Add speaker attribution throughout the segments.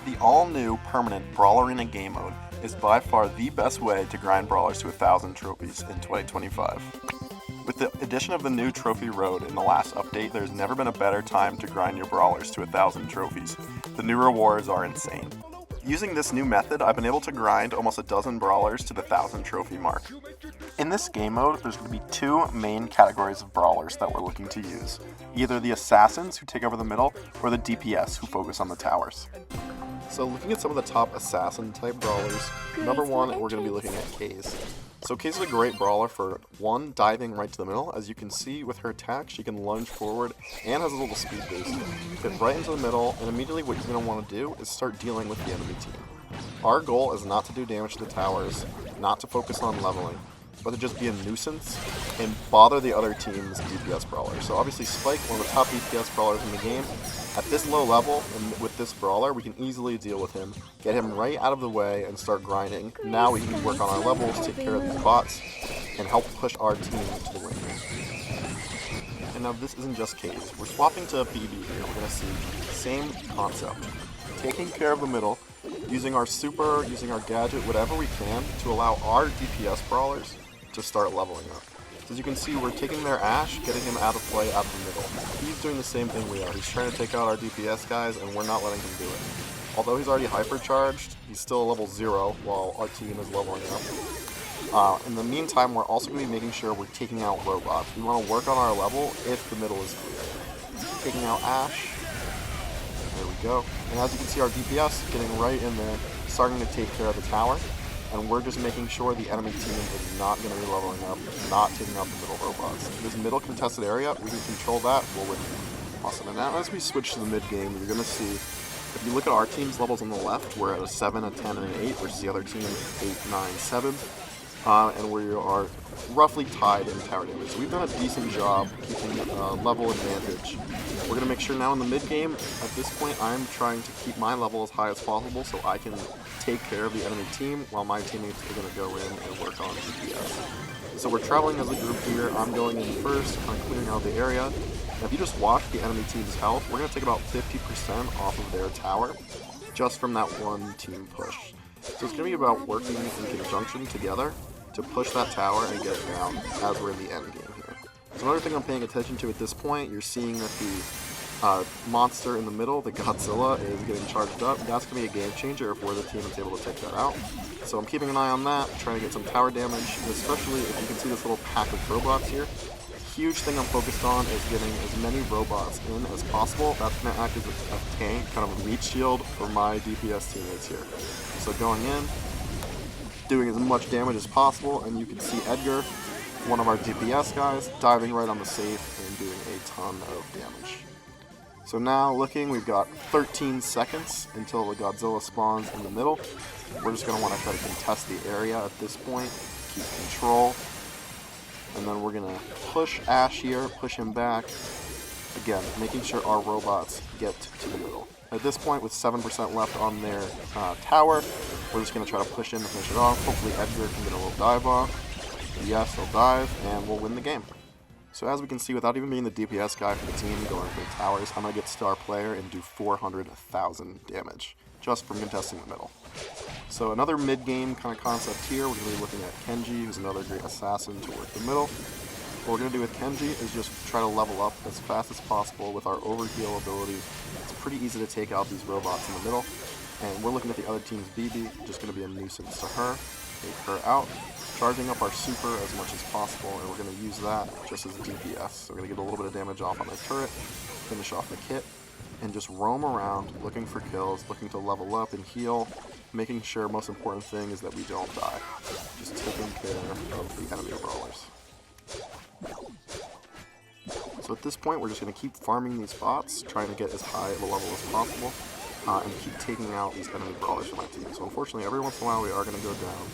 Speaker 1: The all-new permanent Brawl Arena game mode is by far the best way to grind brawlers to 1,000 trophies in 2025. With the addition of the new trophy road in the last update, there's never been a better time to grind your brawlers to 1,000 trophies. The new rewards are insane. Using this new method, I've been able to grind almost a dozen brawlers to the 1,000 trophy mark. In this game mode, there's going to be two main categories of brawlers that we're looking to use. Either the assassins, who take over the middle, or the DPS, who focus on the towers. So looking at some of the top assassin type brawlers, number one, we're going to be looking at Kaze. So Kaze is a great brawler for, one, diving right to the middle. As you can see with her attack, she can lunge forward and has a little speed boost. Get right into the middle, and immediately what you're going to want to do is start dealing with the enemy team. Our goal is not to do damage to the towers, not to focus on leveling, but to just be a nuisance and bother the other team's DPS brawler. So obviously Spike, one of the top DPS brawlers in the game, at this low level, and with this brawler, we can easily deal with him, get him right out of the way, and start grinding. Now we can work on our levels, take care of these bots, and help push our team to the win. And now this isn't just Kaze. We're swapping to BB here. We're going to see same concept. Taking care of the middle, using our super, using our gadget, whatever we can, to allow our DPS brawlers to start leveling up. So as you can see, we're taking their Ashe, getting him out of play out of the middle. He's doing the same thing we are. He's trying to take out our DPS guys, and we're not letting him do it. Although he's already hypercharged, he's still level 0 while our team is leveling up. In the meantime, we're also going to be making sure we're taking out robots. We want to work on our level if the middle is clear. Taking out Ashe. There we go. And as you can see, our DPS getting right in there, starting to take care of the tower. And we're just making sure the enemy team is not going to be leveling up, not taking out the middle robots. This middle contested area, we can control that, we'll win. Awesome. And now as we switch to the mid game, you're going to see, if you look at our team's levels on the left, we're at a 7, a 10, and an 8, versus the other team 8, 9, 7. And we are roughly tied in tower damage. So we've done a decent job keeping level advantage. We're going to make sure now in the mid game, at this point, I'm trying to keep my level as high as possible so I can take care of the enemy team while my teammates are going to go in and work on DPS. So we're traveling as a group here. I'm going in first, kind of clearing out the area. And if you just watch the enemy team's health, we're going to take about 50% off of their tower just from that one team push. So it's going to be about working in conjunction together to push that tower and get it down as we're in the end game here. So another thing I'm paying attention to at this point, you're seeing that the monster in the middle, the Godzilla, is getting charged up. That's going to be a game changer if we're the team that's able to take that out. So I'm keeping an eye on that, trying to get some tower damage, especially if you can see this little pack of robots here. Huge thing I'm focused on is getting as many robots in as possible. That's going to act as a tank, kind of a meat shield for my DPS teammates here. So going in, doing as much damage as possible, and you can see Edgar, one of our DPS guys, diving right on the safe and doing a ton of damage. So now looking, we've got 13 seconds until the Godzilla spawns in the middle. We're just going to want to try to contest the area at this point, keep control, and then we're going to push Ashe here, push him back, again, making sure our robots get to the middle. At this point, with 7% left on their tower, we're just going to try to push in to finish it off. Hopefully Edgar can get a little dive off. Yes, he'll dive, and we'll win the game. So as we can see, without even being the DPS guy for the team going for the towers, I'm going to get star player and do 400,000 damage just from contesting the middle. So another mid-game kind of concept here, we're going to be looking at Kenji, who's another great assassin to work the middle. What we're going to do with Kenji is just try to level up as fast as possible with our overheal ability. It's pretty easy to take out these robots in the middle. And we're looking at the other team's BB, just going to be a nuisance to her. Take her out, charging up our super as much as possible, and we're going to use that just as a DPS. So we're going to get a little bit of damage off on the turret, finish off the kit, and just roam around looking for kills, looking to level up and heal, making sure most important thing is that we don't die. Just taking care of the enemy brawlers. So at this point, we're just going to keep farming these bots, trying to get as high of a level as possible, and keep taking out these enemy brawlers for my team. So unfortunately, every once in a while, we are going to go down.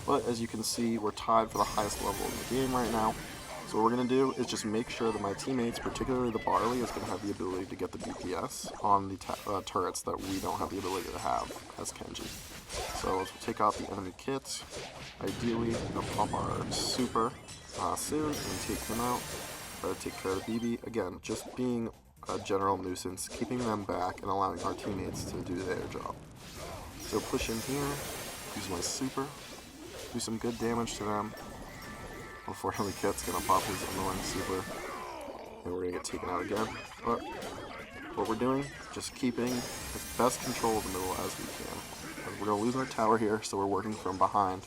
Speaker 1: But as you can see, we're tied for the highest level in the game right now. So what we're going to do is just make sure that my teammates, particularly the Barley, is going to have the ability to get the DPS on the turrets that we don't have the ability to have as Kenji. So let's take out the enemy kits. Ideally, we'll pump our super soon and take them out. Try to take care of BB. Again, just being a general nuisance, keeping them back and allowing our teammates to do their job. So push in here, use my super, do some good damage to them. Unfortunately, Kit's gonna pop his annoying super, and we're gonna get taken out again. But what we're doing, just keeping as best control of the middle as we can. And we're gonna lose our tower here, so we're working from behind.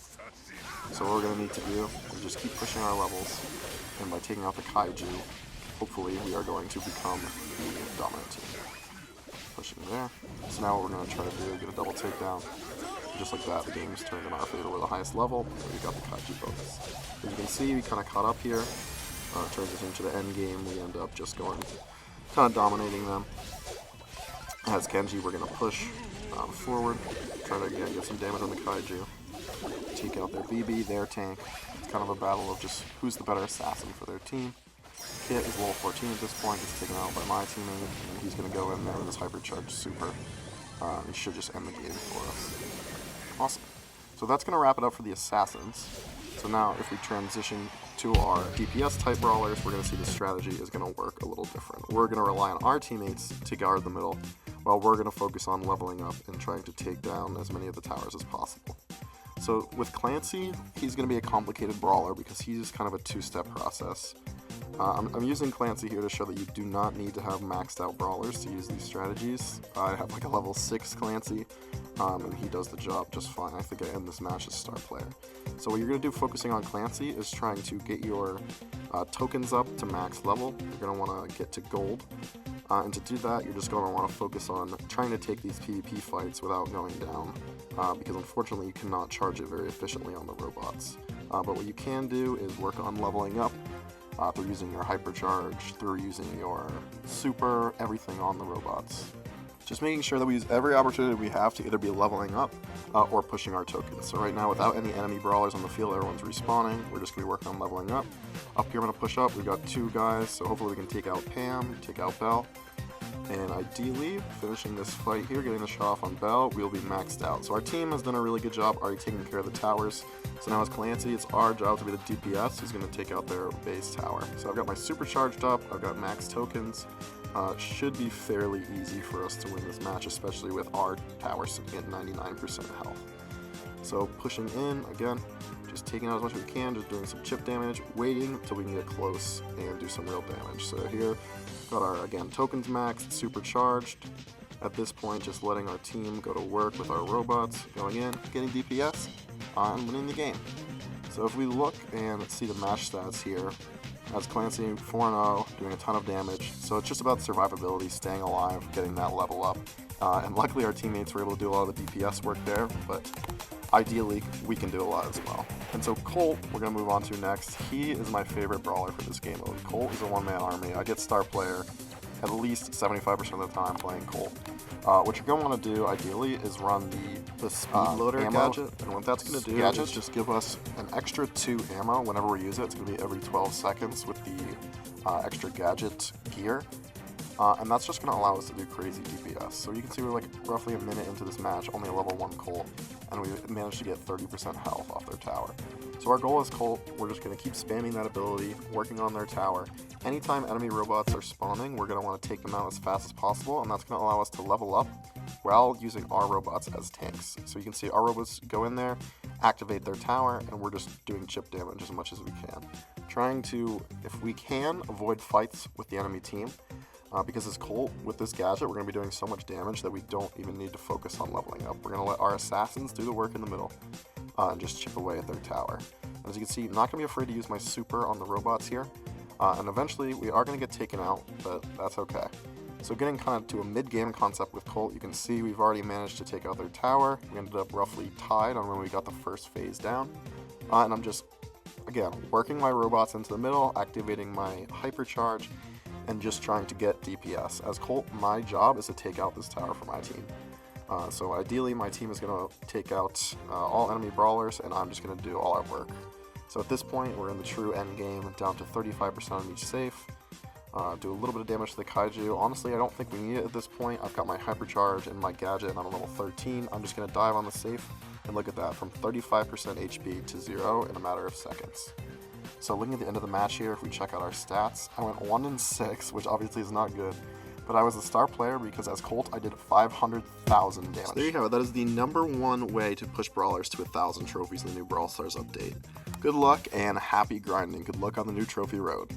Speaker 1: So what we're gonna need to do is just keep pushing our levels, and by taking out the kaiju, hopefully we are going to become the dominant team. Pushing there. So now what we're gonna try to do is get a double takedown. Just like that, the game's turned in our favor. We're the highest level, so we got the kaiju bonus. As you can see, we kind of caught up here. Transition to the end game, we end up just going, kind of dominating them. As Genji, we're going to push forward, try to again get some damage on the kaiju, take out their BB, their tank. It's kind of a battle of just who's the better assassin for their team. Kit is level 14 at this point, gets taken out by my teammate, and he's going to go in there with his hypercharged super. He should just end the game for us. Awesome. So that's going to wrap it up for the assassins. So now if we transition to our DPS type brawlers, we're going to see the strategy is going to work a little different. We're going to rely on our teammates to guard the middle, while we're going to focus on leveling up and trying to take down as many of the towers as possible. So with Clancy, he's going to be a complicated brawler because he's kind of a two-step process. I'm using Clancy here to show that you do not need to have maxed out brawlers to use these strategies. I have like a level 6 Clancy, and he does the job just fine. I think I end this match as star player. So what you're going to do focusing on Clancy is trying to get your tokens up to max level. You're going to want to get to gold. And to do that, you're just going to want to focus on trying to take these PvP fights without going down, because unfortunately you cannot charge it very efficiently on the robots. But what you can do is work on leveling up through using your hypercharge, through using your super, everything on the robots. Just making sure that we use every opportunity we have to either be leveling up or pushing our tokens. So right now, without any enemy brawlers on the field, everyone's respawning. We're just going to be working on leveling up. Up here, I'm going to push up. We've got 2 guys, so hopefully we can take out Pam, take out Belle. And ideally, finishing this fight here, getting the shot off on Belle, we'll be maxed out. So our team has done a really good job already taking care of the towers. So now as Clancy, it's our job to be the DPS who's going to take out their base tower. So I've got my super charged up, I've got max tokens. Should be fairly easy for us to win this match, especially with our tower sitting at 99% health. So pushing in, again, just taking out as much as we can, just doing some chip damage, waiting until we can get close and do some real damage. So here, got our, again, tokens maxed, supercharged. At this point, just letting our team go to work with our robots, going in, getting DPS, and winning the game. So if we look and see the match stats here, as Clancy 4-0, doing a ton of damage. So it's just about survivability, staying alive, getting that level up. And luckily our teammates were able to do a lot of the DPS work there, but ideally we can do a lot as well. And so Colt, we're going to move on to next. He is my favorite brawler for this game mode. Colt is a one-man army. I get star player at least 75% of the time playing Colt. What you're going to want to do, ideally, is run the speed loader gadget, and what that's going to do is just give us an extra 2 ammo whenever we use it. It's going to be every 12 seconds with the extra gadget gear, and that's just going to allow us to do crazy DPS. So you can see we're like roughly a minute into this match, only a level 1 Colt, and we managed to get 30% health off their tower. So our goal is Colt, we're just going to keep spamming that ability, working on their tower. Anytime enemy robots are spawning, we're going to want to take them out as fast as possible, and that's going to allow us to level up while using our robots as tanks. So you can see our robots go in there, activate their tower, and we're just doing chip damage as much as we can. Trying to, if we can, avoid fights with the enemy team, because as Colt, with this gadget, we're going to be doing so much damage that we don't even need to focus on leveling up. We're going to let our assassins do the work in the middle, and just chip away at their tower. And as you can see, I'm not going to be afraid to use my super on the robots here. And eventually, we are going to get taken out, but that's okay. So getting kind of to a mid-game concept with Colt, you can see we've already managed to take out their tower. We ended up roughly tied on when we got the first phase down. And I'm just, again, working my robots into the middle, activating my hypercharge, and just trying to get DPS. As Colt, my job is to take out this tower for my team. So ideally, my team is going to take out all enemy brawlers, and I'm just going to do all our work. So at this point, we're in the true end game, down to 35% on each safe. Do a little bit of damage to the kaiju. Honestly, I don't think we need it at this point. I've got my hypercharge and my gadget, and I'm on level 13. I'm just going to dive on the safe, and look at that, from 35% HP to 0 in a matter of seconds. So looking at the end of the match here, if we check out our stats, I went 1-6, which obviously is not good. but I was the star player because as Colt I did 500,000 damage. So there you have it. That is the #1 way to push brawlers to 1,000 trophies in the new Brawl Stars update. Good luck and happy grinding. Good luck on the new trophy road.